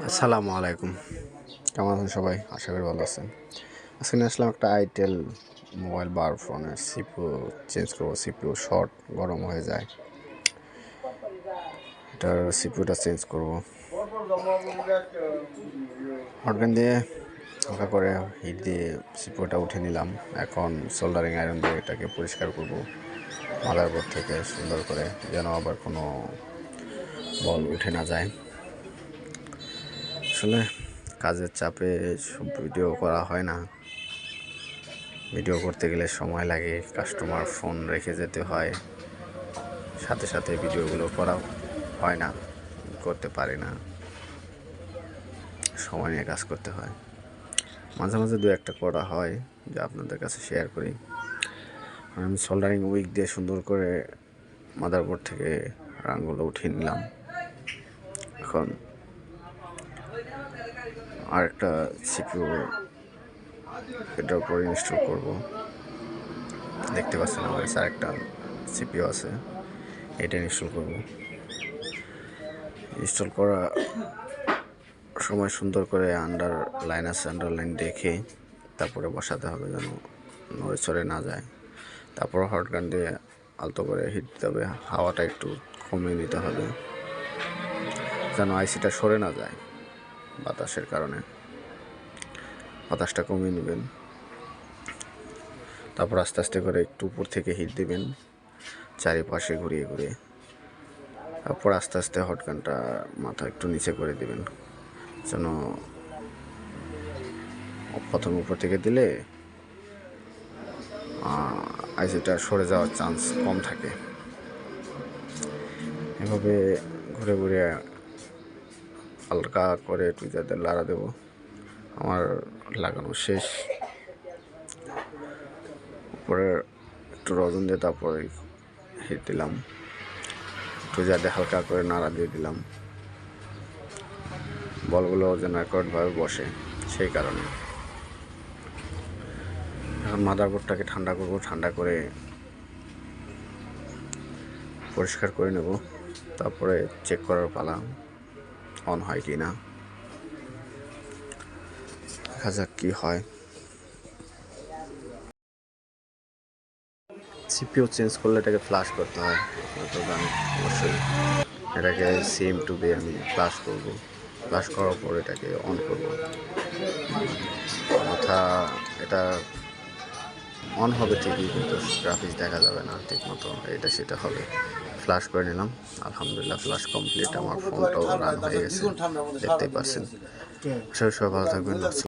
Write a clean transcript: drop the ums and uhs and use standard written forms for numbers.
আসসালামু আলাইকুম। কেমন আছেন সবাই? আশা করি ভালো আছেন। আজকে নিয়ে আসলাম একটা আইটেল মোবাইল বার ফোনের সিপিইউ চেঞ্জ করবো। সিপিইউ শর্ট গরম হয়ে যায়, এটার সিপিইউটা চেঞ্জ করবো। হটগান দিয়ে হালকা করে হিট দিয়ে সিপিইউটা উঠে নিলাম। এখন সোল্ডারিং আয়রন দিয়ে এটাকে পরিষ্কার করবো মাদারবোর্ড থেকে সুন্দর করে, যেন আবার কোনো বল উঠে না যায়। আসলে কাজের চাপে সব ভিডিও করা হয় না। ভিডিও করতে গেলে সময় লাগে, কাস্টমার ফোন রেখে যেতে হয়, সাথে সাথে ভিডিওগুলো করা হয় না, করতে পারি না, সময় নিয়ে কাজ করতে হয়। মাঝে মাঝে দু একটা করা হয়, যা আপনাদের কাছে শেয়ার করি। আমি সোল্ডারিং উইক দিয়ে সুন্দর করে মাদারবোর্ড থেকে রানগুলো উঠিয়ে নিলাম। এখন আরেকটা সিপিইউ এটার উপর ইনস্টল করব। দেখতে পাচ্ছেন আমার কাছে আরেকটা সিপিইউ আছে, এটা ইনস্টল করব। ইনস্টল করা সময় সুন্দর করে আন্ডারলাইন দেখে তারপরে বসাতে হবে, যেন নড়ে চড়ে না যায়। তারপর হটগান দিয়ে আলতো করে হিট দিতে হবে, হাওয়াটা একটু কমিয়ে নিতে হবে যেন আইসিটা সরে না যায় বাতাসের কারণে। বাতাসটা কমিয়ে নেবেন, তারপর আস্তে আস্তে করে একটু উপর থেকে হিট দিবেন, চারিপাশে ঘুরিয়ে ঘুরিয়ে। তারপর আস্তে আস্তে হটগানটা মাথা একটু নিচে করে দিবেন, যেন প্রথম উপর থেকে দিলে আইসিটা সরে যাওয়ার চান্স কম থাকে। এভাবে ঘুরে ঘুরে হালকা করে টুইটারদের লাড়া দেব। আমার লাগানো শেষ। উপরে একটু রজন দিয়ে তারপরে হিট দিলাম, টুইটারদের হালকা করে নাড়া দিয়ে দিলাম, বলগুলো যেন একভাবে বসে, সেই কারণে। এখন মাদারবোর্ডটাকে ঠান্ডা করব, ঠান্ডা করে পরিষ্কার করে নেব, তারপরে চেক করার পালা অন হয় কি না। দেখা যাক কী হয়। সিপিইউ চেঞ্জ করলে এটাকে ফ্লাশ করতে হয়, আপনারা তো জানেন অবশ্যই। এটাকে CM2 দিয়ে আমি ফ্লাশ করব। ফ্লাশ করার পর এটাকে অন করব। এটা অন হবে ঠিকই, কিন্তু গ্রাফিক্স দেখা যাবে না ঠিক মতো, এটা সেটা হবে। ফ্লাশ করে নিলাম, আলহামদুলিল্লাহ ফ্লাশ কমপ্লিট। আমার ফোনটাও রান হয়ে গেছে, দেখতেই পাচ্ছেন। সবাই ভালো থাকবেন।